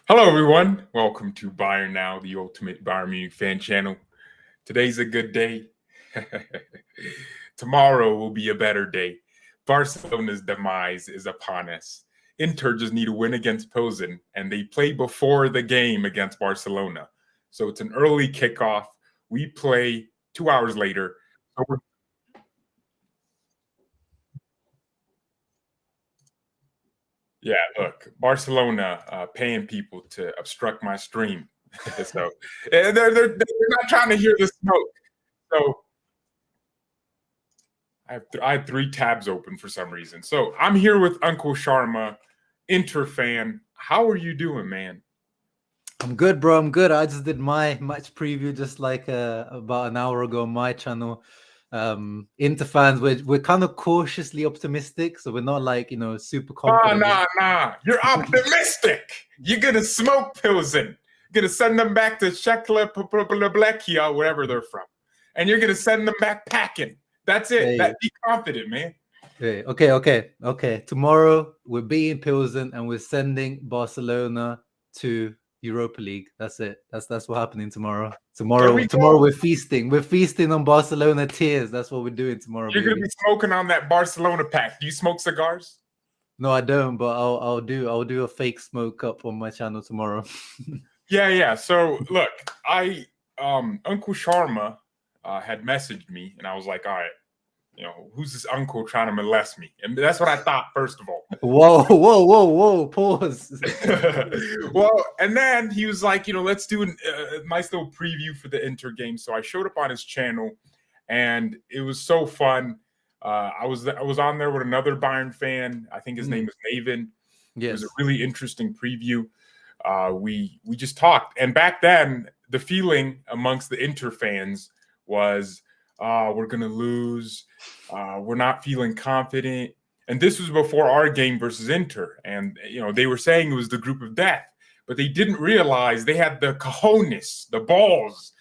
Hello, everyone. Welcome to BayernNow, the ultimate Bayern Munich fan channel. Today's a good day. Tomorrow will be a better day. Barcelona's demise is upon us. Inter just need a win against Pilsen, and they play before the game against Barcelona. So it's an early kickoff. We play 2 hours later. Yeah, look, Barcelona paying people to obstruct my stream. So they're not trying to hear the smoke. So I had three tabs open for some reason. So I'm here with Uncle Sharma, Inter fan. How are you doing, man? I'm good, bro. I'm good. I just did my match preview just like about an hour ago on my channel. Inter fans, we're kind of cautiously optimistic, so we're not like super confident. Nah. You're optimistic. You're gonna smoke Pilsen. You're gonna send them back to Czechoslovakia, wherever they're from, and you're gonna send them back packing. That's it. Hey. Be confident, man. Okay. Tomorrow we're beating Pilsen and we're sending Barcelona to Europa League. That's it. That's what happening tomorrow. Tomorrow we're feasting. We're feasting on Barcelona tears. That's what we're doing tomorrow. You're gonna be smoking on that Barcelona pack. Do you smoke cigars? No, I don't, but I'll do a fake smoke up on my channel tomorrow. Yeah. So look, Uncle Sharma had messaged me, and I was like, all right, who's this uncle trying to molest me? And that's what I thought, first of all. Whoa, pause. Well, and then he was like, let's do a nice little preview for the Inter game. So I showed up on his channel, and it was so fun. I was on there with another Bayern fan. I think his name was Maven. Yes. It was a really interesting preview. We just talked. And back then, the feeling amongst the Inter fans was, we're going to lose. We're not feeling confident. And this was before our game versus Inter. And, they were saying it was the group of death. But they didn't realize they had the cojones, the balls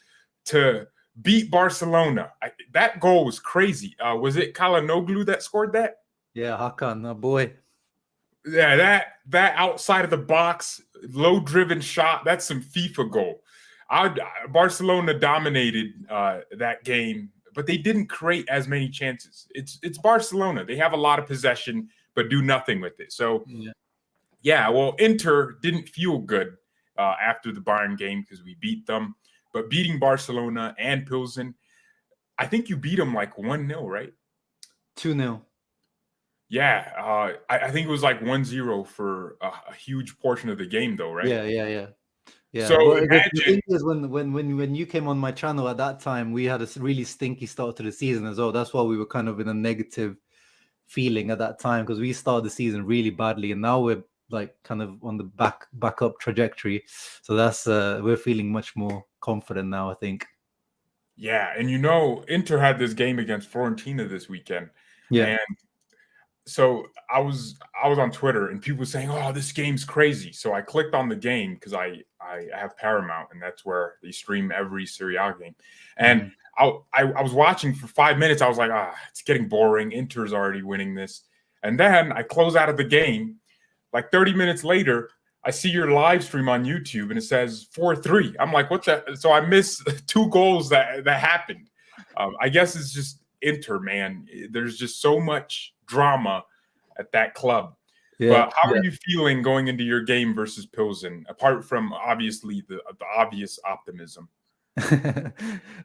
to beat Barcelona. That goal was crazy. Was it Kalanoglu that scored that? Yeah, Hakan, oh boy. Yeah, that outside of the box, low-driven shot, that's some FIFA goal. Barcelona dominated that game, but they didn't create as many chances. It's Barcelona. They have a lot of possession, but do nothing with it. So, well, Inter didn't feel good after the Bayern game because we beat them. But beating Barcelona and Pilsen, I think you beat them like 1-0, right? 2-0. Yeah, I think it was like 1-0 for a huge portion of the game, though, right? Yeah. So but the thing is, when you came on my channel at that time, we had a really stinky start to the season as well. That's why we were kind of in a negative feeling at that time, because we started the season really badly, and now we're like kind of on the back up trajectory. So that's we're feeling much more confident now, I think. Yeah, and Inter had this game against Fiorentina this weekend. Yeah. And so I was on Twitter, and people were saying, "Oh, this game's crazy." So I clicked on the game because I have Paramount, and that's where they stream every Serie A game. And I was watching for 5 minutes. I was like, it's getting boring. Inter's already winning this. And then I close out of the game. Like 30 minutes later, I see your live stream on YouTube, and it says 4-3. I'm like, what the? So I missed 2 goals that happened. I guess it's just Inter, man. There's just so much drama at that club. But how are you feeling going into your game versus Pilsen, apart from obviously the obvious optimism?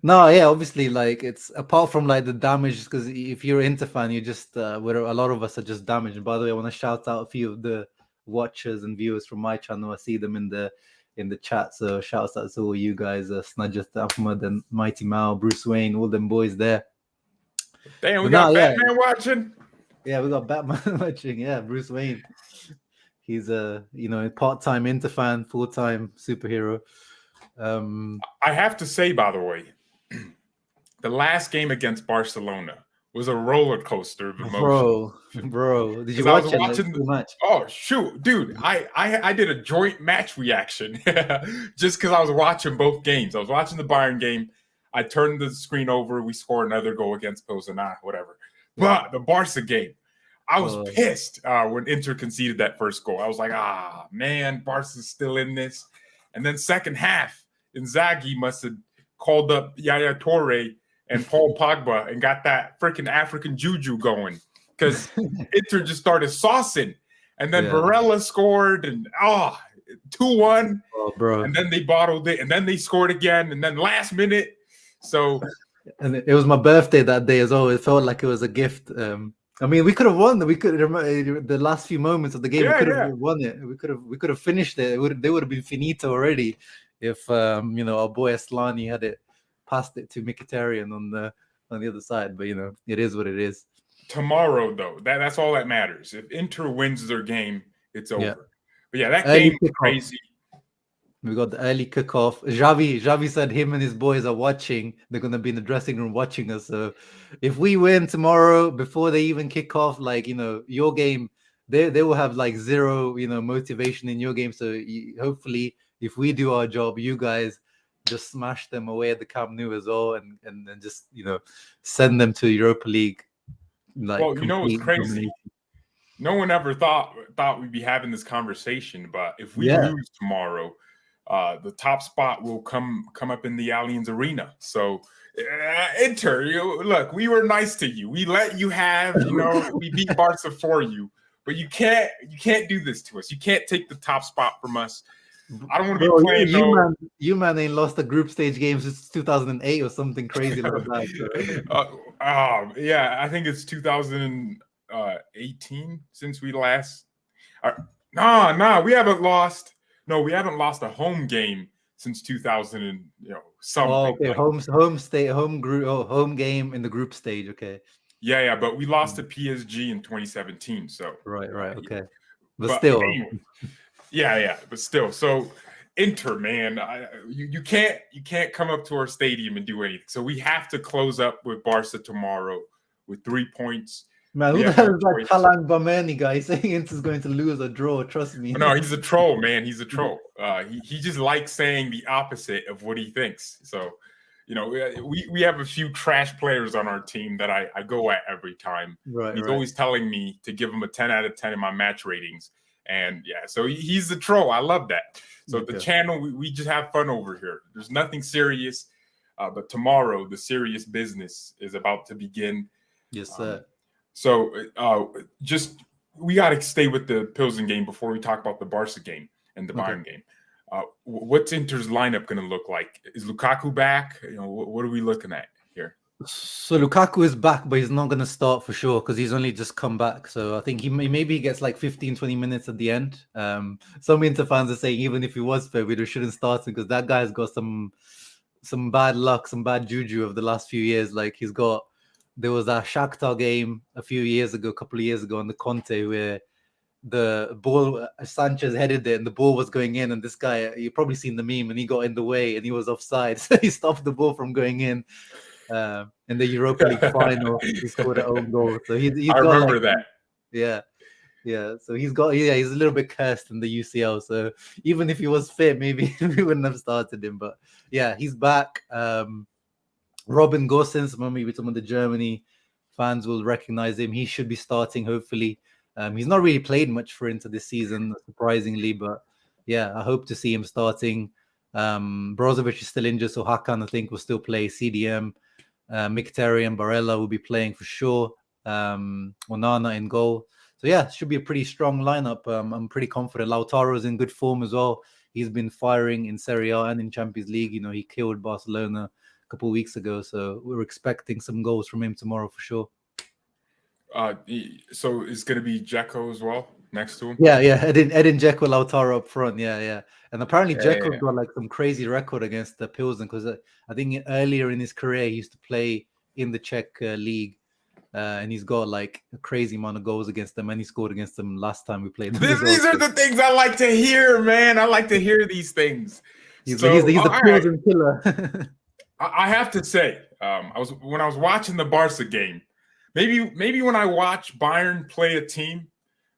No, yeah, obviously, like, it's apart from like the damage, because if you're an Inter fan, you just a lot of us are just damaged. And by the way, I want to shout out a few of the watchers and viewers from my channel. I see them in the chat, so shouts out to all you guys, Snudgest Ahmed and Mighty Mao, Bruce Wayne, all them boys there. Damn, we got Batman watching. Yeah, we got Batman watching. Yeah, Bruce Wayne. He's a part-time Inter fan, full-time superhero. I have to say, by the way, the last game against Barcelona was a roller coaster of emotion. Bro, did you watch the match? Oh shoot, dude! I did a joint match reaction just because I was watching both games. I was watching the Bayern game. I turned the screen over. We scored another goal against Pilsen, whatever. But the Barca game, I was pissed when Inter conceded that first goal. I was like, man, Barca's still in this. And then second half, Inzaghi must have called up Yaya Toure and Paul Pogba and got that freaking African juju going because Inter just started saucing. And then Barella scored and 2-1. Oh, bro. And then they bottled it. And then they scored again. And then last minute. So. And it was my birthday that day as well. It felt like it was a gift. I mean, we could have won. We could the last few moments of the game. We could have won it. We could have finished it. They would have been finito already if our boy Asllani had passed it to Mkhitaryan on the other side. But it is what it is. Tomorrow, though, that's all that matters. If Inter wins their game, it's over. Yeah. But that game was crazy. We got the early kickoff. Xavi said him and his boys are watching. They're going to be in the dressing room watching us. So if we win tomorrow before they even kick off, your game, they will have zero, motivation in your game. So hopefully, if we do our job, you guys just smash them away at the Camp Nou as well, and just send them to Europa League. What's crazy? No one ever thought we'd be having this conversation, but if we lose tomorrow, the top spot will come up in the Allianz Arena. So Inter, look, we were nice to you. We let you have, we beat Barca for you, but you can't do this to us. You can't take the top spot from us. I don't want to be playing. You man ain't lost a group stage game since 2008 or something crazy like that. So. I think it's 2018 since we last. We haven't lost. No, we haven't lost a home game since 2000 and something. Oh, okay. Home game in the group stage. Okay. Yeah, but we lost to PSG in 2017. So right, okay. But still. Anyway, but still. So Inter, man, you can't come up to our stadium and do anything. So we have to close up with Barca tomorrow with 3 points. Man, who the hell is that Talang Bamani guy saying Inter's going to lose or draw? Trust me. No, he's a troll, man. He's a troll. He just likes saying the opposite of what he thinks. So, we have a few trash players on our team that I go at every time. Right. He's always telling me to give him a 10 out of 10 in my match ratings. And so he's the troll. I love that. So the channel, we just have fun over here. There's nothing serious. But tomorrow, the serious business is about to begin. Yes, sir. So we got to stay with the Pilsen game before we talk about the Barca game and the Bayern game. What's Inter's lineup going to look like? Is Lukaku back? What are we looking at here? So Lukaku is back, but he's not going to start for sure because he's only just come back. So I think he gets 15, 20 minutes at the end. Some Inter fans are saying even if he was fit, we shouldn't start him because that guy's got some bad luck, some bad juju of the last few years. There was a Shakhtar game a couple of years ago on the Conte where the ball, Sanchez headed it and the ball was going in and this guy, you've probably seen the meme, and he got in the way and he was offside. So he stopped the ball from going in the Europa League final. He scored an own goal. So I remember that. Yeah. So he's a little bit cursed in the UCL. So even if he was fit, maybe we wouldn't have started him. But yeah, he's back. Robin Gosens, maybe some of the Germany fans will recognize him. He should be starting, hopefully. He's not really played much for Inter this season, surprisingly, but yeah, I hope to see him starting. Brozovic is still injured, so Hakan, I think, will still play. CDM, Mkhitaryan, Barella will be playing for sure. Onana in goal. So yeah, it should be a pretty strong lineup. I'm pretty confident. Lautaro's in good form as well. He's been firing in Serie A and in Champions League. He killed Barcelona couple of weeks ago, so we're expecting some goals from him tomorrow for sure. So it's going to be Dzeko as well next to him? Yeah. Edin Dzeko, Lautaro up front. Yeah. And apparently Dzeko's got some crazy record against the Pilsen because I think earlier in his career he used to play in the Czech league, and he's got a crazy amount of goals against them, and he scored against them last time we played. These are the things I like to hear, man. I like to hear these things. He's the Pilsen killer. I have to say, when I was watching the Barca game, maybe when I watch Bayern play a team,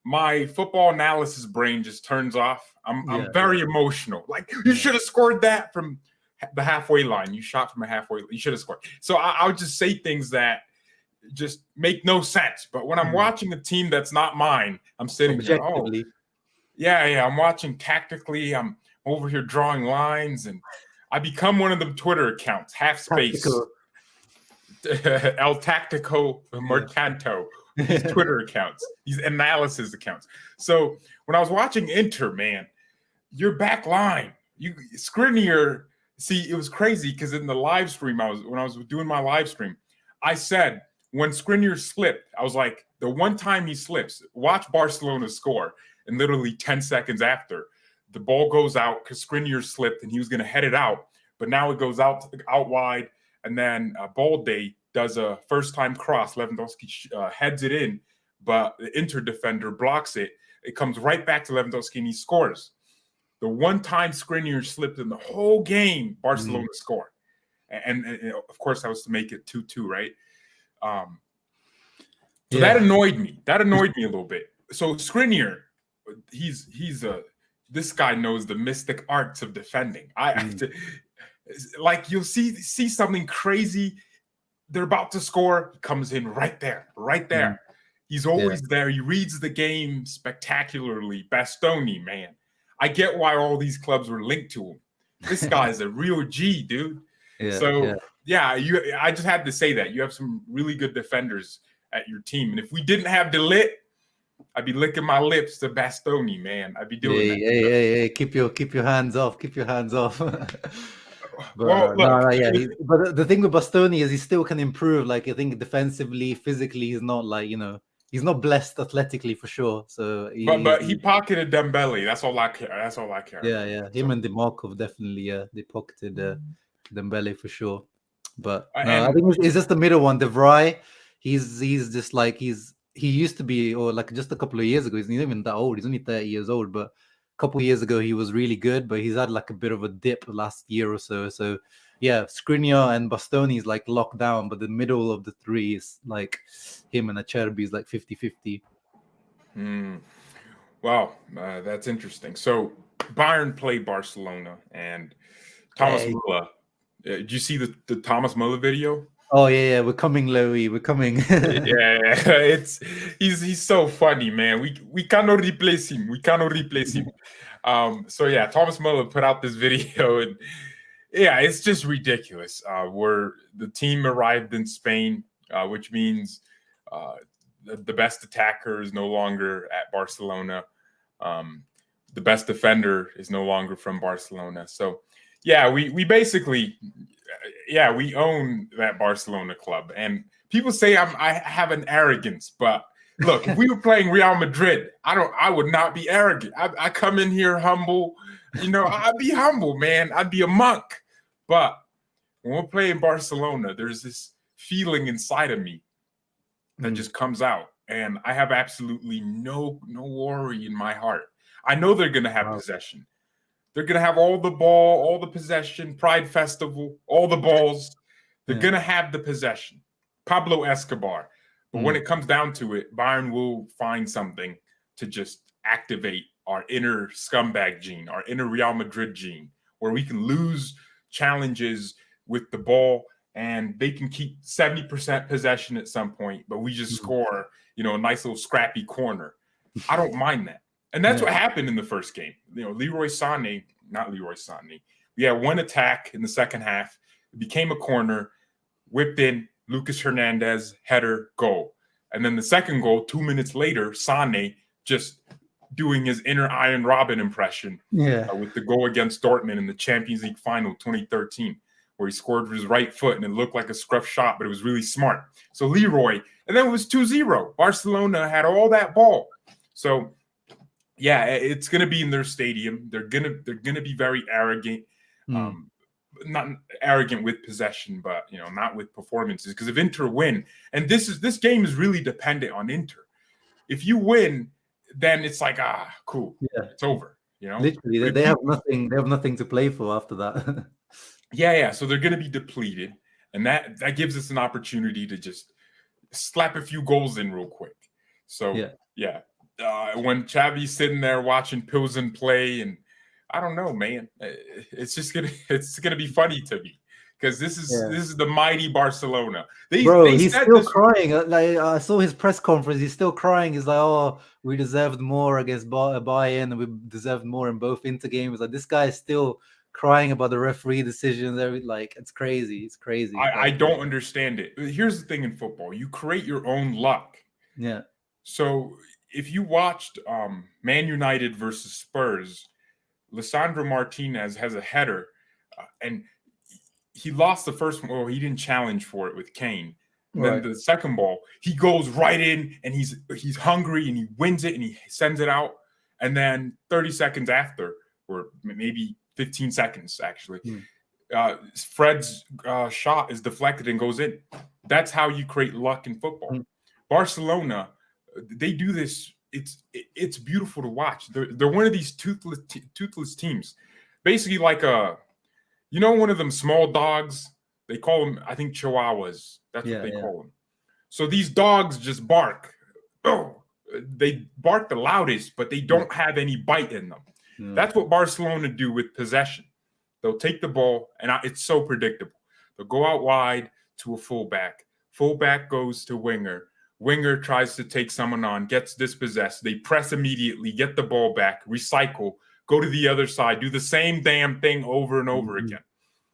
my football analysis brain just turns off. I'm very emotional. You should have scored that from the halfway line. You shot from a halfway line. You should have scored. So I would just say things that just make no sense. But when I'm watching a team that's not mine, I'm sitting here, yeah, I'm watching tactically. I'm over here drawing lines, and I become one of the Twitter accounts, half space, El Tactico Mercanto. These Twitter accounts, these analysis accounts. So when I was watching Inter, man, your back line, Skriniar. See, it was crazy because in the live stream, when I was doing my live stream, I said when Skriniar slipped, I was like, the one time he slips, watch Barcelona score, and literally 10 seconds after, the ball goes out because Skriniar slipped and he was going to head it out, but now it goes out wide, and then Balde does a first-time cross. Lewandowski heads it in, but the Inter defender blocks it. It comes right back to Lewandowski, and he scores. The one time Skriniar slipped in the whole game, Barcelona scored. And of course, that was to make it 2-2, right? So that annoyed me. That annoyed me a little bit. So Skriniar, this guy knows the mystic arts of defending. Like you'll see something crazy. They're about to score. He comes in right there. He's always there. He reads the game spectacularly. Bastoni, man. I get why all these clubs were linked to him. This guy is a real G, dude. I just had to say that. You have some really good defenders at your team. And if we didn't have De Ligt, I'd be licking my lips to Bastoni, man. I'd be doing that. Hey, keep your hands off. Keep your hands off. But the thing with Bastoni is he still can improve. Like I think defensively, physically, he's not like, he's not blessed athletically for sure. So he pocketed Dembele. That's all I care. Yeah. Him and Demarkov definitely, they pocketed Dembele for sure. But I think it's just the middle one. De Vrij, he's just like he used to be, or like just a couple of years ago. He's not even that old. He's only 30 years old, but a couple of years ago he was really good. But he's had like a bit of a dip last year or so. So yeah, Skriniar and Bastoni is like locked down, but the middle of the three is like him and Acerbi is like 50-50. Wow, that's interesting. So Bayern played Barcelona, and Thomas Müller. Did you see the Thomas Müller video? Oh yeah, we're coming, Louis. We're coming. He's so funny, man. We cannot replace him. So yeah, Thomas Müller put out this video, and yeah, it's just ridiculous. Where the team arrived in Spain, which means the best attacker is no longer at Barcelona. The best defender is no longer from Barcelona. So yeah, we basically, we own that Barcelona club. And people say I have an arrogance, but look, if we were playing Real Madrid, I would not be arrogant. I come in here humble, I'd be humble, man. I'd be a monk. But when we're playing Barcelona, there's this feeling inside of me that just comes out, and I have absolutely no worry in my heart. I know they're going to have possession. They're going to have all the ball, all the possession, Pride Festival, all the balls. They're going to have the possession. Pablo Escobar. But when it comes down to it, Bayern will find something to just activate our inner scumbag gene, our inner Real Madrid gene, where we can lose challenges with the ball and they can keep 70% possession at some point, but we just score, a nice little scrappy corner. I don't mind that. And that's what happened in the first game. We had one attack in the second half. It became a corner, whipped in, Lucas Hernandez, header, goal. And then the second goal, 2 minutes later, Sané just doing his inner Iron Robin impression with the goal against Dortmund in the Champions League final 2013, where he scored with his right foot and it looked like a scruff shot, but it was really smart. So Leroy, and then it was 2-0. Barcelona had all that ball. So yeah, it's going to be in their stadium. They're gonna be very arrogant, not arrogant with possession, but not with performances. Because if Inter win, and this game is really dependent on Inter. If you win, then it's like cool, it's over. Literally, they have nothing. They have nothing to play for after that. Yeah. So they're going to be depleted, and that gives us an opportunity to just slap a few goals in real quick. So when Xavi's sitting there watching Pilsen play, and I don't know, man, it's gonna be funny to me because this is the mighty Barcelona. Bro, They he's said still this. crying. Like I saw his press conference. He's still crying. He's like, "Oh, we deserved more against Bayern, and we deserved more in both Inter games." Like this guy is still crying about the referee decisions. Like it's crazy. It's crazy. I don't understand it. Here's the thing in football: you create your own luck. Yeah. So if you watched Man United versus Spurs, Lisandro Martinez has a header, and he lost the first one. Well, he didn't challenge for it with Kane. And then the second ball, he goes right in, and he's hungry, and he wins it, and he sends it out. And then 30 seconds after, or maybe 15 seconds actually, Fred's shot is deflected and goes in. That's how you create luck in football. Barcelona, they do this. It's beautiful to watch. They're one of these toothless teams, basically like one of them small dogs. They call them, I think, Chihuahuas. That's what they call them. So these dogs just bark. Oh, they bark the loudest, but they don't have any bite in them. That's what Barcelona do with possession. They'll take the ball, and it's so predictable. They'll go out wide to a fullback. Fullback goes to winger. Winger tries to take someone on, gets dispossessed. They press immediately, get the ball back, recycle, go to the other side, do the same damn thing over and over again.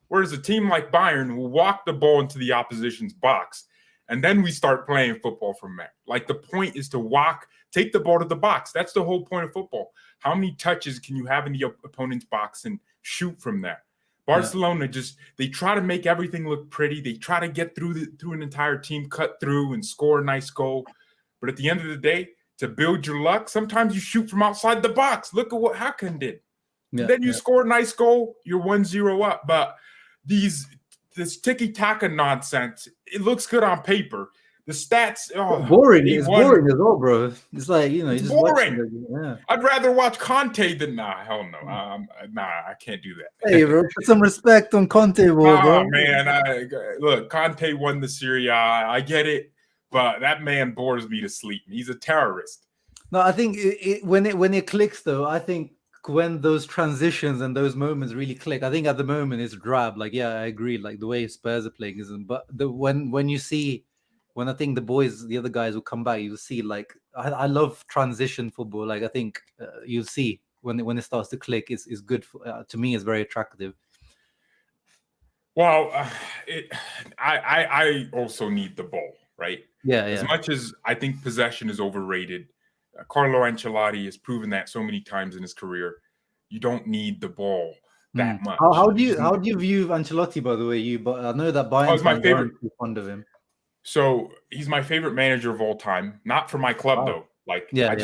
Whereas a team like Bayern will walk the ball into the opposition's box, and then we start playing football from there. Like the point is to take the ball to the box. That's the whole point of football. How many touches can you have in the opponent's box and shoot from there? Barcelona they try to make everything look pretty. They try to get through an entire team, cut through and score a nice goal. But at the end of the day, to build your luck, sometimes you shoot from outside the box. Look at what Hakan did. Then you score a nice goal, you're 1-0 up. But this tiki-taka nonsense, it looks good on paper. The stats, boring. It's boring as well, bro. It's like, it's just boring. I'd rather watch Conte than hell no. I can't do that. Hey, bro, put some respect on Conte, bro. Man, look, Conte won the Serie A. I get it, but that man bores me to sleep. He's a terrorist. No, I think when it clicks, though, I think when those transitions and those moments really click, I think at the moment it's drab. Like, I agree. Like the way Spurs are playing isn't, but when you see. When I think the other guys will come back, you'll see, like, I love transition football. Like, I think you'll see when it starts to click, is good. To me, it's very attractive. Well, I also need the ball, right? As much as I think possession is overrated, Carlo Ancelotti has proven that so many times in his career. You don't need the ball that much. How do you view Ancelotti, by the way? But I know that Bayern my favorite. Too fond of him. So he's my favorite manager of all time. Not for my club though. Like I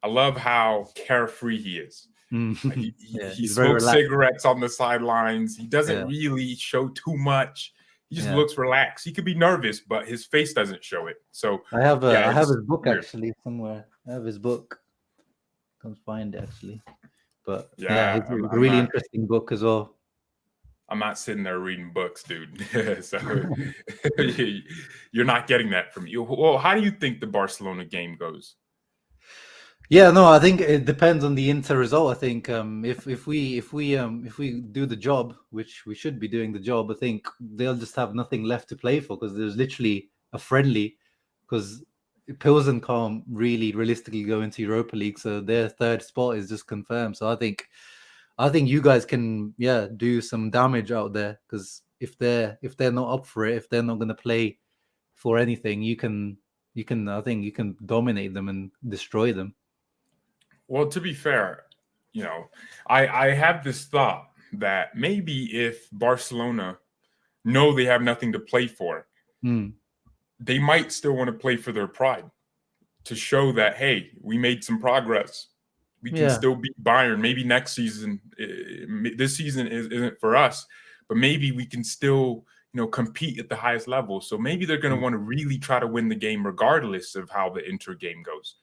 love how carefree he is. He smokes cigarettes on the sidelines. He doesn't really show too much. He just looks relaxed. He could be nervous, but his face doesn't show it. So I have his book actually somewhere. I have his book. Can't find it actually. But it's a really interesting book as well. I'm not sitting there reading books, dude. So you're not getting that from me. Well, how do you think the Barcelona game goes? Yeah, no, I think it depends on the Inter result. I think if we do the job, which we should be doing the job, I think they'll just have nothing left to play for because there's literally a friendly. Because Pilsen can't really realistically go into Europa League, so their third spot is just confirmed. So I think you guys can do some damage out there because if they're not up for it, if they're not going to play for anything, I think you can dominate them and destroy them. Well, to be fair, I have this thought that maybe if Barcelona know they have nothing to play for, they might still want to play for their pride to show that, hey, we made some progress. We can still beat Bayern. Maybe next season, this season isn't for us, but maybe we can still, compete at the highest level. So maybe they're going to want to really try to win the game regardless of how the Inter game goes.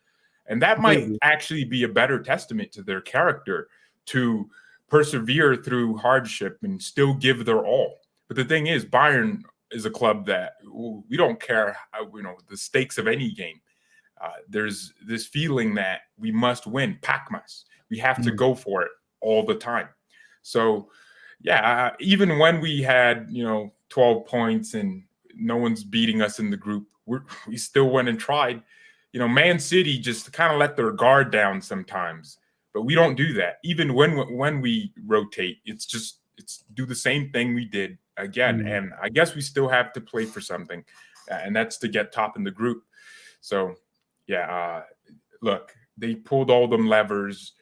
And that might actually be a better testament to their character to persevere through hardship and still give their all. But the thing is, Bayern is a club that we don't care, the stakes of any game. There's this feeling that we must win, Pakmas. We have to go for it all the time. So, yeah, even when we had 12 points and no one's beating us in the group, we still went and tried. Man City just kind of let their guard down sometimes, but we don't do that. Even when we rotate, it's do the same thing we did again. And I guess we still have to play for something, and that's to get top in the group. So yeah, look, they pulled all them levers.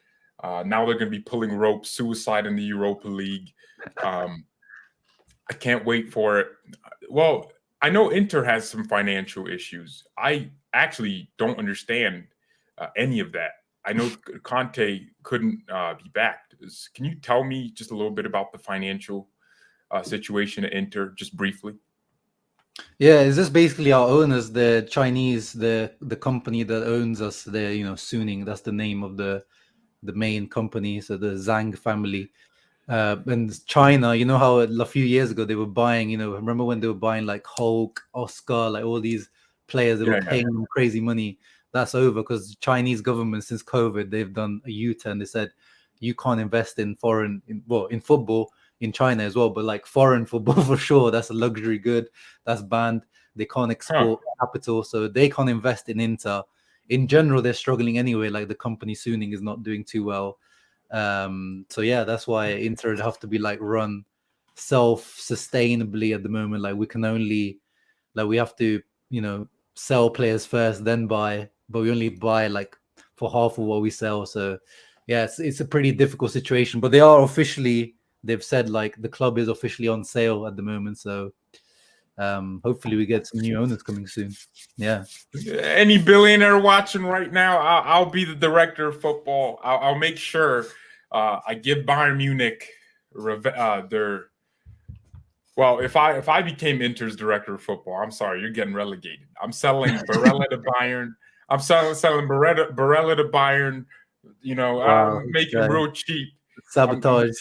Now they're going to be pulling ropes, suicide in the Europa League. I can't wait for it. Well, I know Inter has some financial issues. I actually don't understand any of that. I know Conte couldn't be backed. Can you tell me just a little bit about the financial situation at Inter, just briefly? Yeah, is this basically our owners, the Chinese, the company that owns us? They're Suning. That's the name of the main company. So the Zhang family. And China, you know how a few years ago they were buying, remember when they were buying like Hulk, Oscar, like all these players that were paying them crazy money? That's over because the Chinese government, since COVID, they've done a U-turn. They said you can't invest in in football in China as well, but like foreign football for sure, that's a luxury good, that's banned. They can't export capital, so they can't invest in Inter. In general, they're struggling anyway. Like the company Suning is not doing too well. So yeah, that's why Inter have to be like run self-sustainably at the moment. Like we can only, like we have to, sell players first, then buy, but we only buy like for half of what we sell. So yeah, it's a pretty difficult situation. But they've said like the club is officially on sale at the moment. So hopefully we get some new owners coming soon. Yeah. Any billionaire watching right now, I'll be the director of football. I'll make sure I give Bayern Munich their. Well, if I became Inter's director of football, I'm sorry, you're getting relegated. I'm selling Barella to Bayern. I'm selling Barella to Bayern. I'm making real cheap. Sabotage.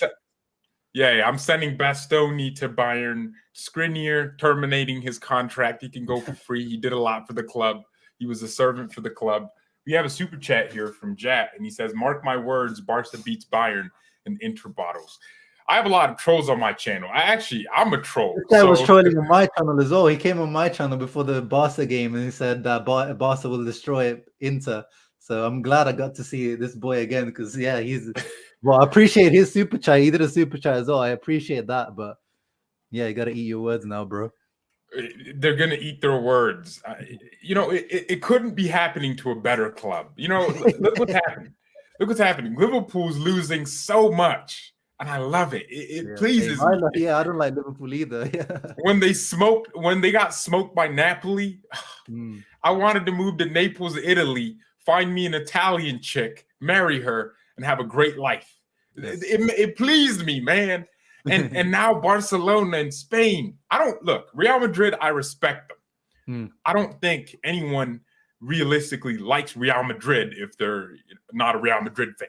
I'm sending Bastoni to Bayern. Skriniar terminating his contract. He can go for free. He did a lot for the club. He was a servant for the club. We have a super chat here from Jat, and he says, "Mark my words, Barca beats Bayern in Inter bottles." I have a lot of trolls on my channel. I'm a troll. This guy was trolling on my channel as well. He came on my channel before the Barca game and he said that Barca will destroy Inter. So I'm glad I got to see this boy again because, yeah, well, I appreciate his super chat. He did a super chat as well. I appreciate that. But, yeah, you got to eat your words now, bro. They're going to eat their words. It couldn't be happening to a better club. Look what's happening. Look what's happening. Liverpool's losing so much. And I love it. It pleases me. I don't like Liverpool either. Yeah. When they got smoked by Napoli, I wanted to move to Naples, Italy, find me an Italian chick, marry her, and have a great life. Yes. It pleased me, man. And now Barcelona and Spain. Real Madrid, I respect them. I don't think anyone realistically likes Real Madrid if they're not a Real Madrid fan.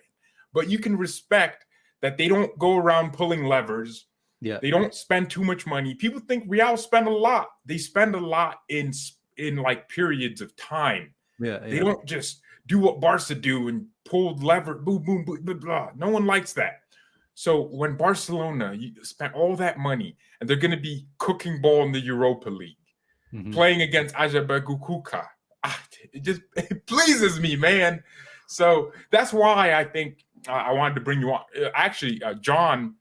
But you can respect that they don't go around pulling levers. Yeah. They don't spend too much money. People think Real spend a lot. They spend a lot in like periods of time. Yeah. They don't just do what Barca do and pull lever, boom, boom, boom, blah, blah. No one likes that. So when Barcelona spent all that money and they're going to be cooking ball in the Europa League, playing against Ajabagukuka, it pleases me, man. So that's why I think I wanted to bring you on. Actually, John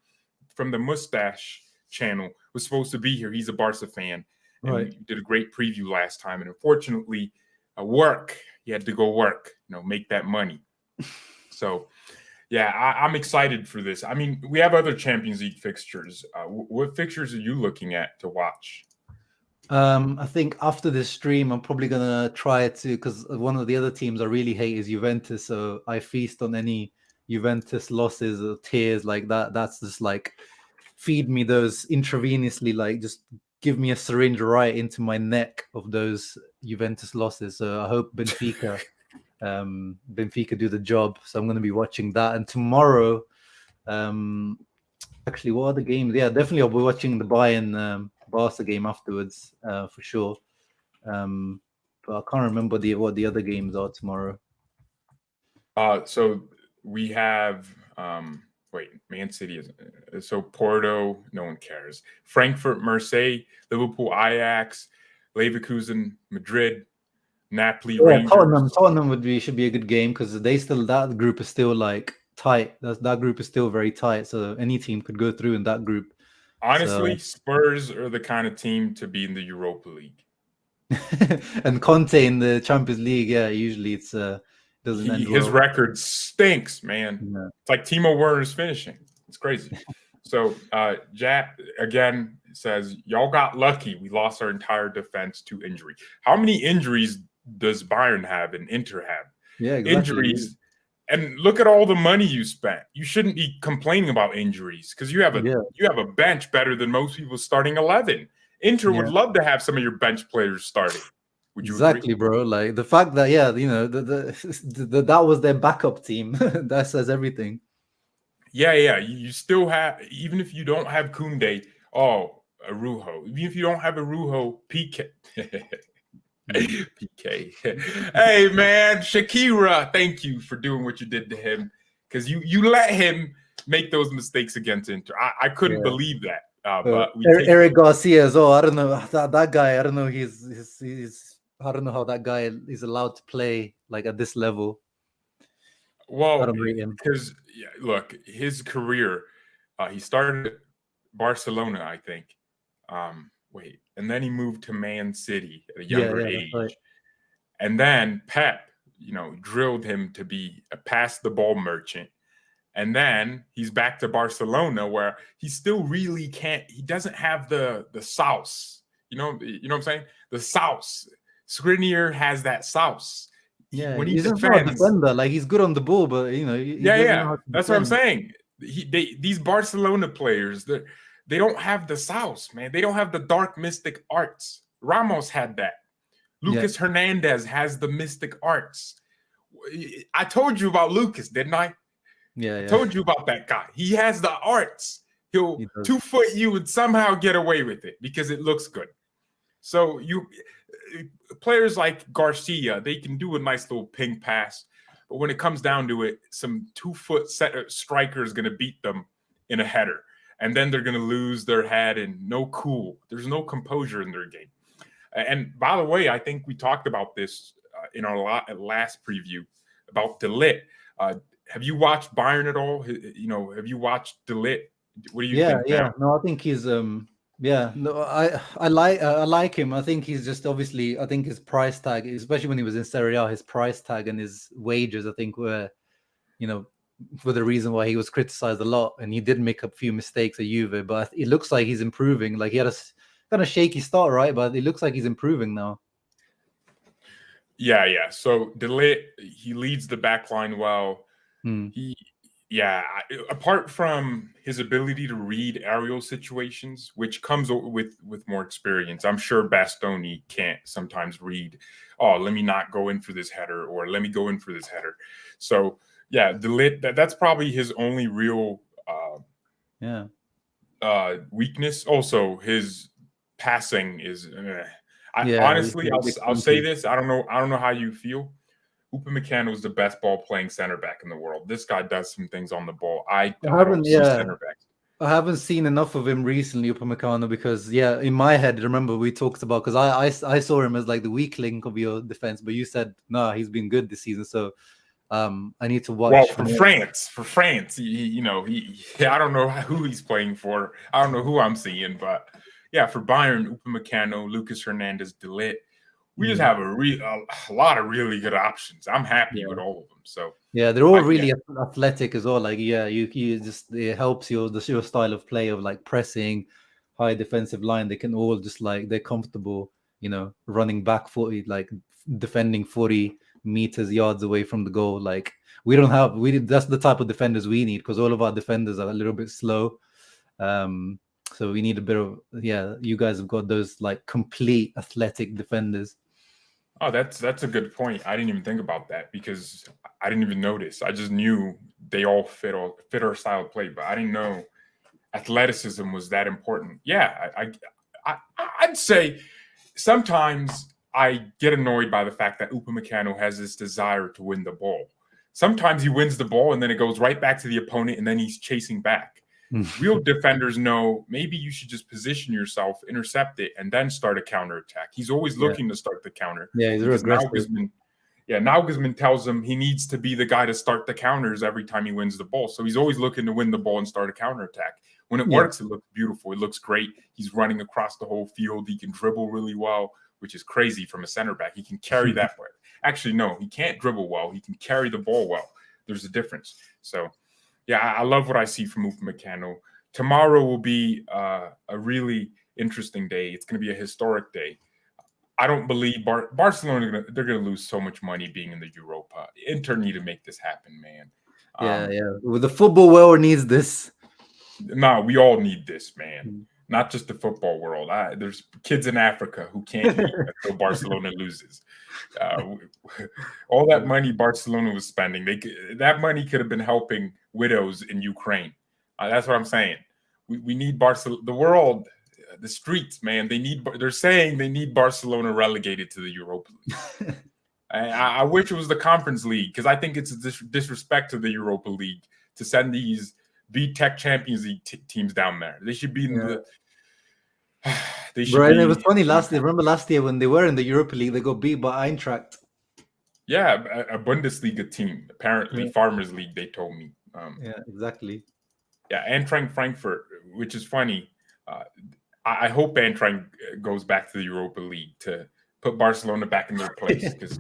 from the Mustache channel was supposed to be here. He's a Barca fan. And we did a great preview last time. And unfortunately, he had to go work, make that money. So, yeah, I'm excited for this. I mean, we have other Champions League fixtures. What fixtures are you looking at to watch? I think after this stream, I'm probably going to try to, because one of the other teams I really hate is Juventus. So I feast on any Juventus losses or tears like that. That's just like, feed me those intravenously, like just give me a syringe right into my neck of those Juventus losses. So I hope Benfica do the job. So I'm going to be watching that. And tomorrow, actually, what are the games? Yeah, definitely I'll be watching the Bayern Barca game afterwards, for sure. But I can't remember what the other games are tomorrow. So we have Man City is So Porto, no one cares. Frankfurt, Marseille, Liverpool, Ajax, Leverkusen, Madrid, Napoli, Yeah, Rangers. Tottenham should be a good game because that group is still like tight. That group is still very tight. So any team could go through in that group. Honestly, So Spurs are the kind of team to be in the Europa League. and Conte in the Champions League, yeah, usually it's doesn't end His well. record stinks, man. Yeah. It's like Timo Werner's finishing. It's crazy. So Jack again says, y'all got lucky. We lost our entire defense to injury. How many injuries does Bayern have and Inter have? Yeah, exactly. Injuries. And look at all the money you spent. You shouldn't be complaining about injuries because you have a bench better than most people's starting 11. Inter would love to have some of your bench players starting. Would you exactly, agree? bro? Like the fact that that was their backup team. That says everything. Yeah. You still have, even if you don't have Koundé, Arujo. Even if you don't have Arujo, PK. PK. Hey man, Shakira, thank you for doing what you did to him because you let him make those mistakes against Inter. I couldn't believe that. But Eric Garcia as well. I don't know that guy. I don't know. He's I don't know how that guy is allowed to play like at this level. Well, because look, his career, he started at Barcelona, I think. And then he moved to Man City at a younger age. Right. And then Pep, drilled him to be a pass the ball merchant. And then he's back to Barcelona where he still really can't, he doesn't have the sauce. You know what I'm saying? The sauce. Skriniar has that sauce. Yeah, when he's not a defender, like he's good on the ball, but he that's what I'm saying. These Barcelona players, they don't have the sauce, man. They don't have the dark mystic arts. Ramos had that. Lucas Hernandez has the mystic arts. I told you about Lucas, didn't I? Yeah, I told you about that guy. He has the arts. He'll 2-foot you and somehow get away with it because it looks good. So players like Garcia, they can do a nice little ping pass, but when it comes down to it, some 2-foot striker is going to beat them in a header, and then they're going to lose their head and there's no composure in their game. And by the way, I think we talked about this in our last preview about De Ligt. Have you watched Bayern at all? Have you watched De Ligt? What do you think? Yeah. No, I think he's I like him. I think he's just obviously. I think his price tag, especially when he was in Serie A, his price tag and his wages, I think were, for the reason why he was criticized a lot, and he did make a few mistakes at Juve. But it looks like he's improving. Like he had a kind of shaky start, right? But it looks like he's improving now. Yeah. So De Ligt, he leads the back line well. Apart from his ability to read aerial situations, which comes with more experience, I'm sure Bastoni can't sometimes read, let me not go in for this header, or let me go in for this header. So De Ligt, that's probably his only real weakness. Also, his passing is honestly, I'll say this. I don't know how you feel. Upamecano is the best ball-playing center back in the world. This guy does some things on the ball. I don't see center backs. I haven't seen enough of him recently, Upamecano, because in my head, remember we talked about, because I saw him as like the weak link of your defense, but you said no, he's been good this season. So I need to watch. Well, for France, he I don't know who he's playing for. I don't know who I'm seeing, but for Bayern, Upamecano, Lucas Hernandez, De Ligt. We just have a lot of really good options. I'm happy with all of them. So they're all really athletic as well. Like you just, it helps your style of play of like pressing, high defensive line. They can all just like, they're comfortable, running back 40, like defending 40 yards away from the goal. Like that's the type of defenders we need, because all of our defenders are a little bit slow. So we need a bit of, you guys have got those like complete athletic defenders. Oh, that's a good point. I didn't even think about that because I didn't even notice. I just knew they all fit our style of play, but I didn't know athleticism was that important. Yeah, I'd say sometimes I get annoyed by the fact that Upamecano has this desire to win the ball. Sometimes he wins the ball and then it goes right back to the opponent and then he's chasing back. Real defenders know maybe you should just position yourself, intercept it, and then start a counterattack. He's always looking to start the counter. Yeah, he's aggressive. Nagelsmann tells him he needs to be the guy to start the counters every time he wins the ball. So he's always looking to win the ball and start a counterattack. When it works, it looks beautiful. It looks great. He's running across the whole field. He can dribble really well, which is crazy from a center back. He can carry that way. Actually, no, he can't dribble well. He can carry the ball well. There's a difference. So, yeah, I love what I see from Upamecano. Tomorrow will be a really interesting day. It's going to be a historic day. I don't believe Barcelona, they're going to lose so much money being in the Europa. Inter need to make this happen, man. Well, the football world needs this. No, we all need this, man. Not just the football world. There's kids in Africa who can't eat until Barcelona loses. All that money Barcelona was spending, that money could have been helping widows in Ukraine. That's what I'm saying. We need Barcelona. The world, the streets, man. They're saying they need Barcelona relegated to the Europa League. I wish it was the Conference League, because I think it's a disrespect to the Europa League to send these B-Tech Champions League teams down there. They should be in the. They should. Right, it was funny last year. Remember last year when they were in the Europa League, they got beat by Eintracht. Yeah, a Bundesliga team. Apparently, Farmers League. They told me. Yeah, exactly. Yeah, Eintracht Frankfurt, which is funny. I hope Eintracht goes back to the Europa League to put Barcelona back in their place. Because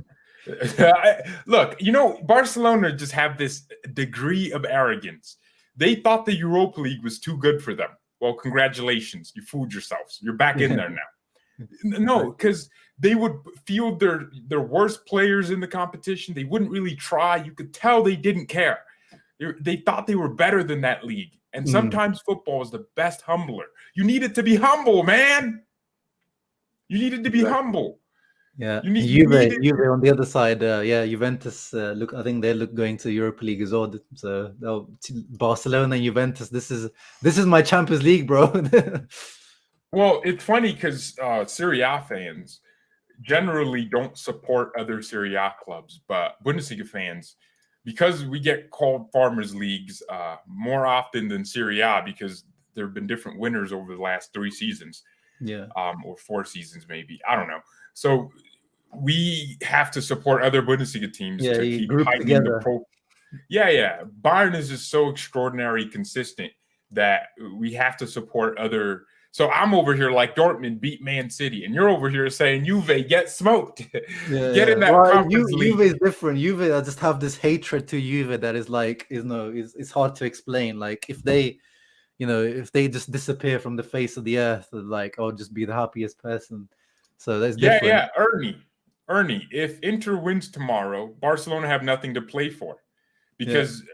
look, Barcelona just have this degree of arrogance. They thought the Europa League was too good for them. Well, congratulations. You fooled yourselves. You're back in there now. No, because they would field their worst players in the competition. They wouldn't really try. You could tell they didn't care. They thought they were better than that league. And sometimes football is the best humbler. You needed to be humble, man. You needed to be humble. Yeah, Juve on the other side. Juventus. Look, I think they're going to Europa League as well. So Barcelona and Juventus. This is my Champions League, bro. Well, it's funny because Serie A fans generally don't support other Serie A clubs, but Bundesliga fans, because we get called Farmers Leagues more often than Serie A, because there have been different winners over the last 3 seasons. Yeah. Or 4 seasons, maybe. I don't know. So we have to support other Bundesliga teams to keep heightening the pro. Yeah. Bayern is just so extraordinarily consistent that we have to support other. So I'm over here like Dortmund beat Man City, and you're over here saying Juve get smoked. Get in that Conference League. Juve is different. Juve, I just have this hatred to Juve that is like, it's hard to explain. Like if they just disappear from the face of the earth, like I'll just be the happiest person. So that's different. Yeah. Ernie, if Inter wins tomorrow, Barcelona have nothing to play for, because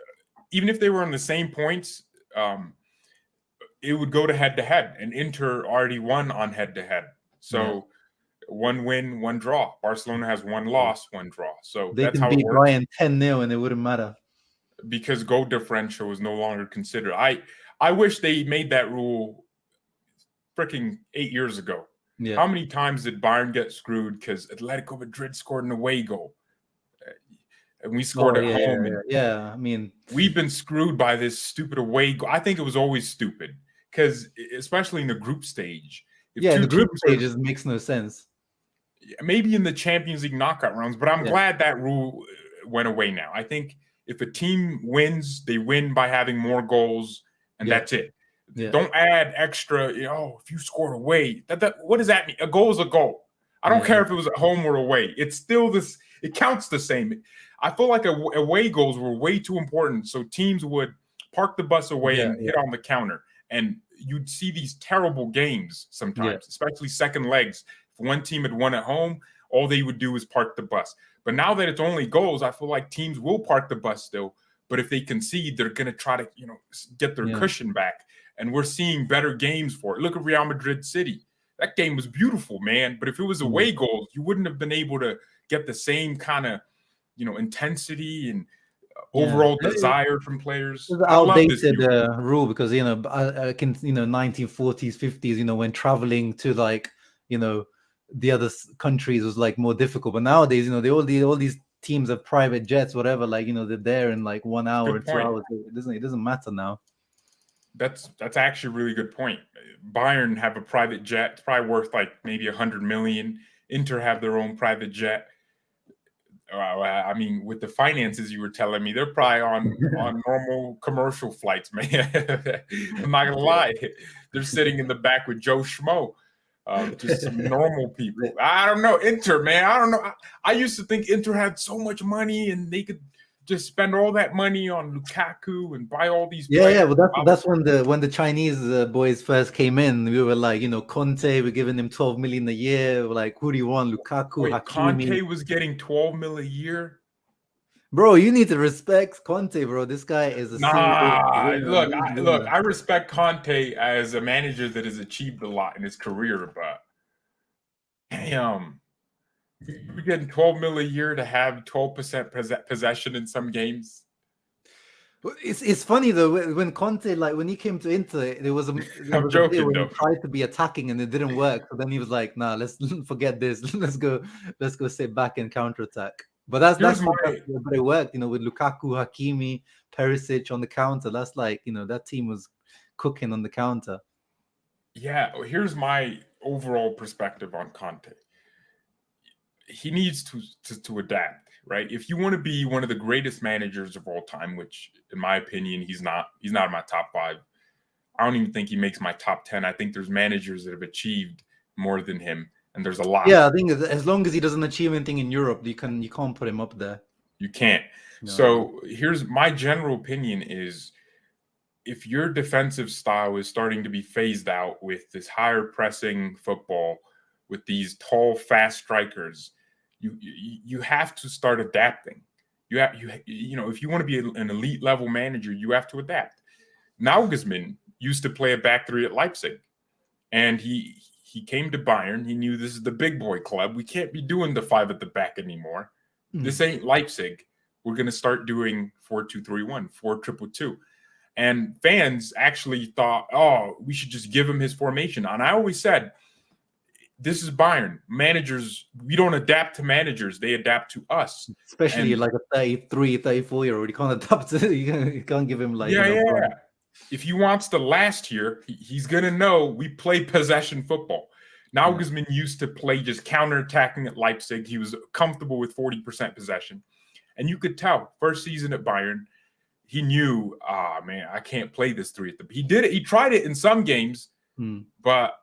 even if they were on the same points, it would go to head-to-head, and Inter already won on head-to-head. So 1 win, 1 draw. Barcelona has 1 loss, 1 draw. So they that's can how beat it works. Bayern 10-0 and it wouldn't matter. Because goal differential is no longer considered. I wish they made that rule freaking 8 years ago. Yeah. How many times did Bayern get screwed because Atletico Madrid scored an away goal? And we scored at home. Yeah, I mean, we've been screwed by this stupid away goal. I think it was always stupid, because especially in the group stage. The group stages makes no sense. Maybe in the Champions League knockout rounds, but I'm glad that rule went away now. I think if a team wins, they win by having more goals, and that's it. Yeah. Don't add extra, if you scored away. What does that mean? A goal is a goal. I don't care if it was at home or away. It's still this. It counts the same. I feel like away goals were way too important, so teams would park the bus away and hit on the counter. And you'd see these terrible games sometimes, especially second legs. If one team had won at home, all they would do is park the bus. But now that it's only goals, I feel like teams will park the bus still. But if they concede, they're going to try to, get their cushion back. And we're seeing better games for it. Look at Real Madrid City. That game was beautiful, man. But if it was away goals, you wouldn't have been able to get the same kind of, intensity and overall desire from players. It's an outdated rule, because, I can, 1940s, 50s, when traveling to the other countries was like more difficult. But nowadays, all these teams have private jets, whatever, they're there in 1 hour or 2 hours. It doesn't matter now. That's actually a really good point. Bayern have a private jet. It's probably worth like maybe 100 million. Inter have their own private jet. I mean, with the finances you were telling me, they're probably on normal commercial flights, man. I'm not gonna lie, they're sitting in the back with Joe Schmo, just some normal people. I don't know, Inter, man. I don't know. I used to think Inter had so much money and they could just spend all that money on Lukaku and buy all these players. Yeah. Well, that's when the Chinese boys first came in. We were like, Conte, we're giving him 12 million a year. We're like, who do you want? Lukaku, Wait, Hakimi. Conte was getting 12 mil a year. Bro, you need to respect Conte, bro. This guy is a look. I respect Conte as a manager that has achieved a lot in his career, but damn. You're getting 12 mil a year to have 12% possession in some games. It's funny though when Conte, like when he came to Inter, there was a I'm joking though. He tried to be attacking and it didn't work. So then he was like, "Nah, let's forget this. Let's go sit back and counterattack." But but it worked. With Lukaku, Hakimi, Perisic on the counter. That's like that team was cooking on the counter. Yeah, here's my overall perspective on Conte. He needs to adapt, right? If you want to be one of the greatest managers of all time, which in my opinion he's not in my top 5. I don't even think he makes my top 10. I think there's managers that have achieved more than him, and there's a lot. Yeah, I think as long as he doesn't achieve anything in Europe, you can't put him up there. You can't. No. So here's my general opinion is, if your defensive style is starting to be phased out with this higher pressing football, with these tall, fast strikers, you have to start adapting. If you want to be an elite level manager, you have to adapt. Nagelsmann used to play a back 3 at Leipzig, and he came to Bayern. He knew this is the big boy club. We can't be doing the 5 at the back anymore. This ain't Leipzig. We're going to start doing 4-2-3-1, 4-2-2-2. And fans actually thought, oh, we should just give him his formation. And I always said, this is Bayern. Managers, we don't adapt to managers. They adapt to us. Especially like a 33, 34-year-old. You can't adapt to you can't give him like... Yeah. If he wants to last here, he's going to know we play possession football. Nagelsmann used to play just counterattacking at Leipzig. He was comfortable with 40% possession. And you could tell, first season at Bayern, he knew, man, I can't play this 3 at the... He did it. He tried it in some games, but...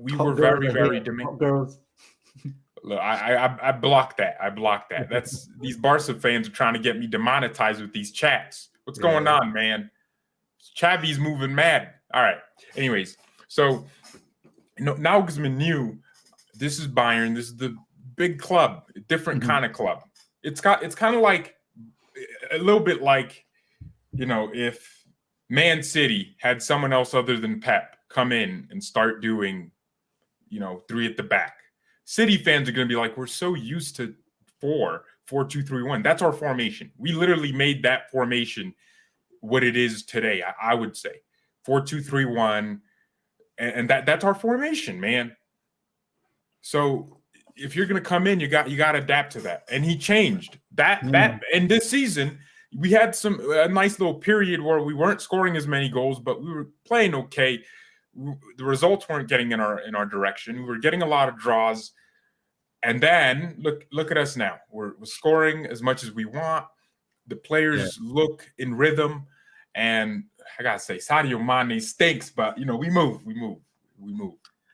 We were very, very demanding. Look, I blocked that. That's these Barca fans are trying to get me demonetized with these chats. What's going on, man? Xavi's moving mad. All right. Anyways, so Nagelsmann knew this is Bayern. This is the big club, a different kind of club. It's kind of like a little bit like, if Man City had someone else other than Pep come in and start doing 3 at the back. City fans are going to be like, we're so used to 4-2-3-1. That's our formation. We literally made that formation what it is today, I would say. 4-2-3-1. And that's our formation, man. So if you're going to come in, you got to adapt to that. And he changed that. And this season, we had a nice little period where we weren't scoring as many goals, but we were playing okay. The results weren't getting in our direction. We were getting a lot of draws. And then look at us now. We're scoring as much as we want. The players look in rhythm. And I gotta say, Sadio Mane stinks, but we move.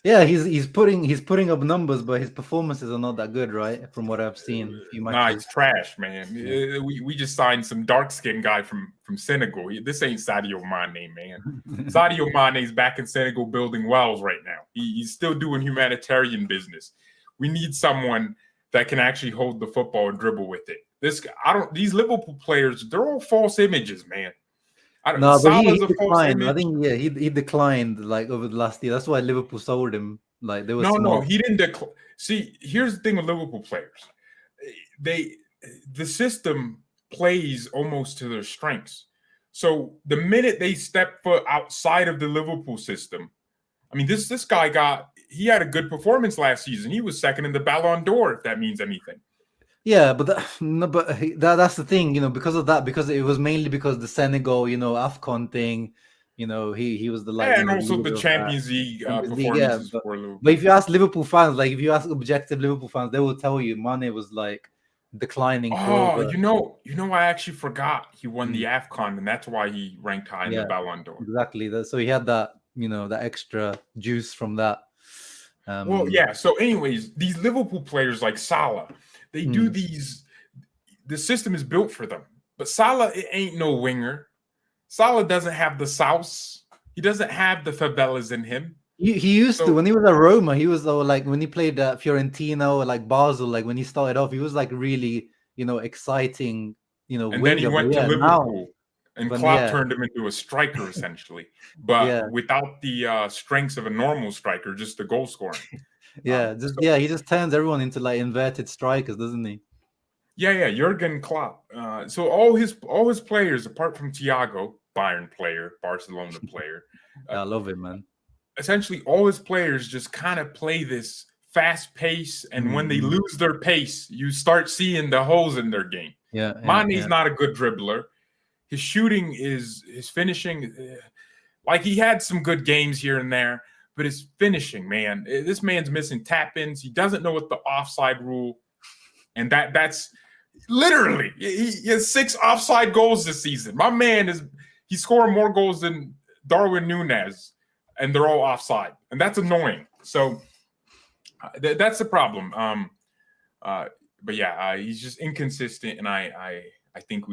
Yeah, he's putting up numbers, but his performances are not that good, right? From what I've seen. Nah, it's trash, man. We just signed some dark-skinned guy from Senegal. This ain't Sadio Mane, man. Sadio Mane's back in Senegal building wells right now. He's still doing humanitarian business. We need someone that can actually hold the football and dribble with it. These Liverpool players, they're all false images, man. No, but he declined. I think he declined like over the last year. That's why Liverpool sold him. Like there was no, he didn't decline. See, here's the thing with Liverpool players. The system plays almost to their strengths. So the minute they step foot outside of the Liverpool system, I mean, this guy he had a good performance last season. He was second in the Ballon d'Or, if that means anything. Yeah, but that's the thing, because of that, because it was mainly because the Senegal, AFCON thing, You know, he was the And also the leader of that Champions League Champions League. Yeah, performances for Liverpool. but if you ask Liverpool fans, like if you ask objective Liverpool fans, they will tell you Mane was like declining for Oh, over. I actually forgot he won the AFCON, and that's why he ranked high in the Yeah, Ballon d'Or. exactly. So he had that, that extra juice from that. Well, yeah. So, anyways, these Liverpool players like Salah, they do these. The system is built for them, but Salah it ain't no winger. Salah doesn't have the sauce. He doesn't have the favelas in him. He used to, when he was at Roma, he was like when he played at Fiorentina or like Basel, like when he started off, he was like really, exciting, and winger. then he went to Liverpool, and Klopp turned him into a striker essentially, but without the strengths of a normal striker, just the goal scoring. He just turns everyone into like inverted strikers, doesn't he? Yeah, Jurgen Klopp. So all his players, apart from Thiago, Bayern player, Barcelona player, I love it, man. Essentially, all his players just kind of play this fast pace, and when they lose their pace, you start seeing the holes in their game. Mane's not a good dribbler. His shooting his finishing. Like he had some good games here and there, but his finishing, man, this man's missing tap-ins. He doesn't know what the offside rule, and that's literally he has 6 offside goals this season. My man he's scoring more goals than Darwin Núñez. And they're all offside, and that's annoying. So that's the problem. But yeah, he's just inconsistent, and I think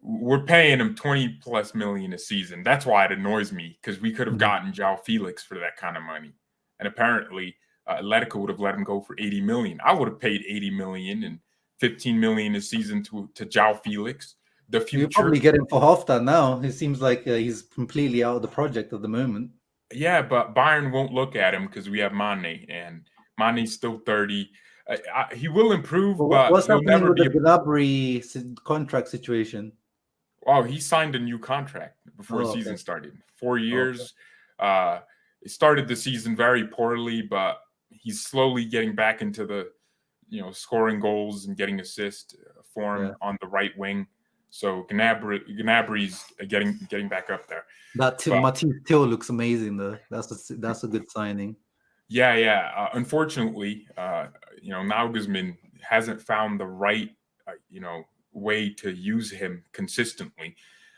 we're paying him 20+ million a season. That's why it annoys me, because we could have gotten João Felix for that kind of money, and apparently Atletico would have let him go for 80 million. I would have paid 80 million and 15 million a season to João Felix. The future. You're probably getting for half that now. It seems like he's completely out of the project at the moment. Yeah, but Bayern won't look at him because we have Mane, and Mane's still 30. He will improve, but what's he'll happening never with be the Gnabry contract situation? Oh, he signed a new contract before the season started. 4 years. He started the season very poorly, but he's slowly getting back into the, scoring goals and getting assist form on the right wing. So Gnabry's getting back up there. Matisse Till looks amazing though. That's a good signing. Yeah. Unfortunately, Nagelsmann hasn't found the right, way to use him consistently.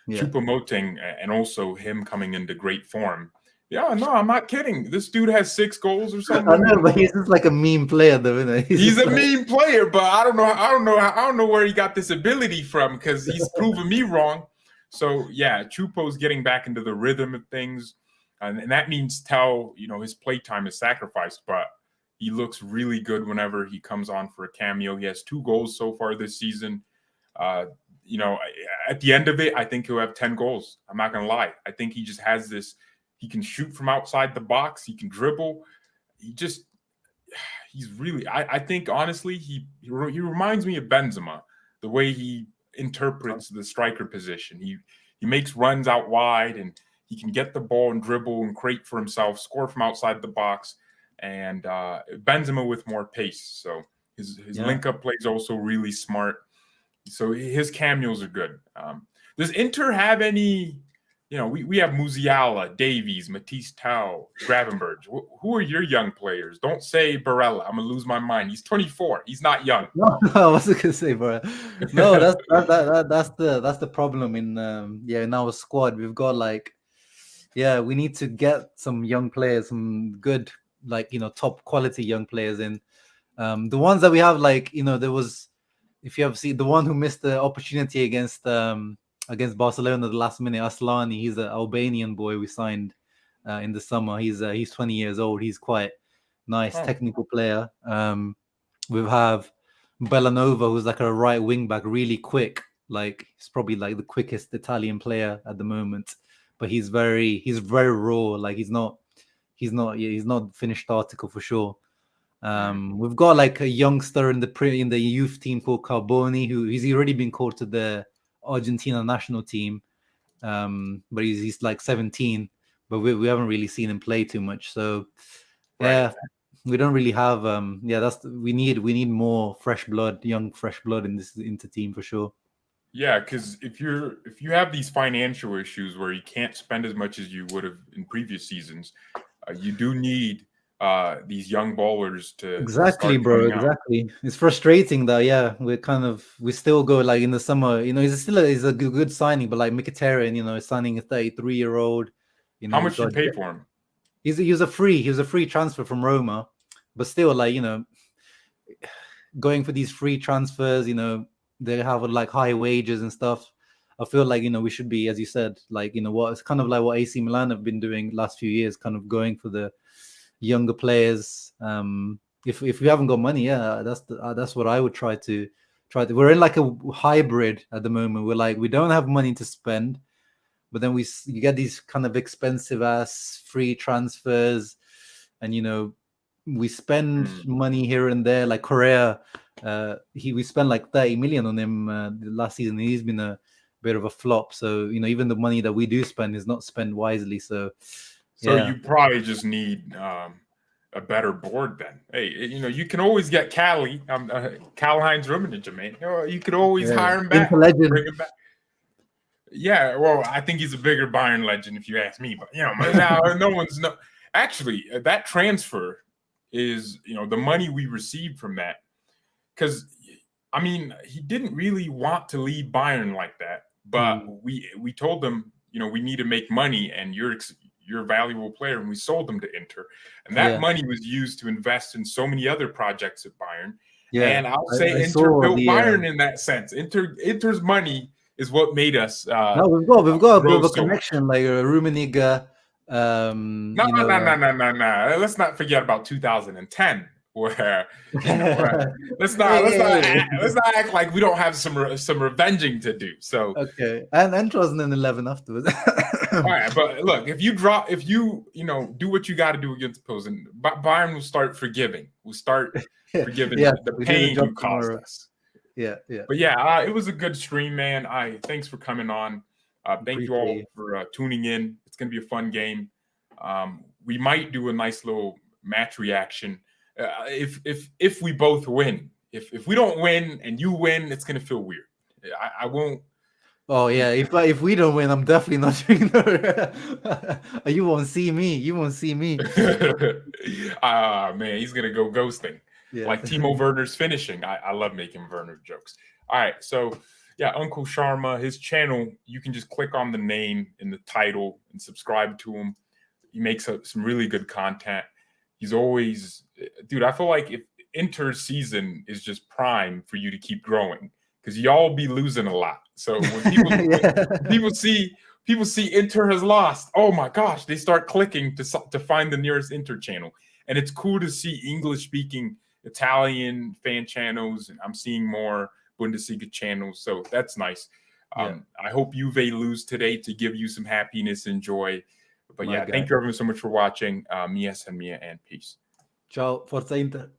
Choupo-Moting and also him coming into great form. Yeah, no, I'm not kidding. This dude has 6 goals or something. I know, but he's just like a meme player, though, isn't he? He's a meme player, but I don't know where he got this ability from, because he's proven me wrong. So yeah, Choupo's getting back into the rhythm of things, and that means his play time is sacrificed, but he looks really good whenever he comes on for a cameo. He has 2 goals so far this season. At the end of it, I think he'll have 10 goals. I'm not gonna lie. I think he just has this. He can shoot from outside the box. He can dribble. He's really. I think honestly, he reminds me of Benzema. The way he interprets the striker position. He makes runs out wide, and he can get the ball and dribble and create for himself, score from outside the box, and Benzema with more pace. So his link-up play is also really smart. So his cameos are good. Does Inter have any? We have Musiala, Davies, Matisse Tau, Gravenberch. Who are your young players? Don't say Barella. I'm gonna lose my mind. He's 24. He's not young. No, I wasn't gonna say Barella. No, that's the problem in our squad. We've got we need to get some young players, some good top quality young players in. The ones that we have, there was, if you have seen the one who missed the opportunity against Barcelona the last minute, Aslani. He's an Albanian boy we signed in the summer. He's 20 years old. He's quite nice technical player. We have Bellanova, who's like a right wing back, really quick. He's probably the quickest Italian player at the moment. But he's very raw. He's not finished article for sure. We've got a youngster in the youth team called Carboni, who he's already been called to the Argentina national team, but he's 17, but we haven't really seen him play too much. So we don't really have we need more young fresh blood in this Inter team for sure. Yeah, because if you have these financial issues where you can't spend as much as you would have in previous seasons, you do need these young ballers to Exactly, start bro. coming out. Exactly. It's frustrating though. Yeah, we still go like in the summer. He's a good signing, but like Mkhitaryan, signing a 33-year-old. How We much you got pay for him? he was a free transfer from Roma, but still like going for these free transfers. They have like high wages and stuff. I feel like we should be, as you said, like what it's kind of like what AC Milan have been doing last few years, kind of going for the younger players. If we haven't got money, yeah, that's what I would try to. We're in like a hybrid at the moment. We're like we don't have money to spend, but then you get these kind of expensive ass free transfers, and we spend money here and there. Like Correa, we spent like 30 million on him last season. He's been a bit of a flop. So even the money that we do spend is not spent wisely. So you probably just need a better board then. Hey, you can always get Karl-Heinz Rummenigge, man. You could always hire him back, bring him back. Yeah, well, I think he's a bigger Bayern legend if you ask me. But now no one's Actually, that transfer is the money we received from that, because I mean he didn't really want to leave Bayern like that, but we told him we need to make money and you're a valuable player, and we sold him to Inter, and that money was used to invest in so many other projects at Bayern. And I'll say Inter built Bayern in that sense. Inter's money is what made us. No, we've got a bit of a connection, like Rummenigge. No. Let's not forget about 2010, where let's not act like we don't have some revenging to do. So okay, and 2011 afterwards. All right, but look, if you do what you got to do against opposing, Bayern will start forgiving. We'll start forgiving the pain you caused us. Yeah. But yeah, it was a good stream, man. Thanks for coming on. Thank you all for tuning in. It's gonna be a fun game. We might do a nice little match reaction if we both win. If we don't win and you win, it's gonna feel weird. I won't. Oh yeah, if we don't win, I'm definitely not doing that. You won't see me. Man, he's gonna go ghosting. Yeah. Like Timo Werner's finishing. I love making Werner jokes. All right, so yeah, Uncle Sharma, his channel, you can just click on the name in the title and subscribe to him. He makes some really good content. He's always, dude, I feel like if Inter's season is just prime for you to keep growing, because y'all be losing a lot. So when people see Inter has lost, oh my gosh, they start clicking to find the nearest Inter channel. And it's cool to see English-speaking Italian fan channels, and I'm seeing more Bundesliga channels, so that's nice. I hope Juve lose today to give you some happiness and joy. But thank you everyone so much for watching. Mia and peace. Ciao, Forza Inter.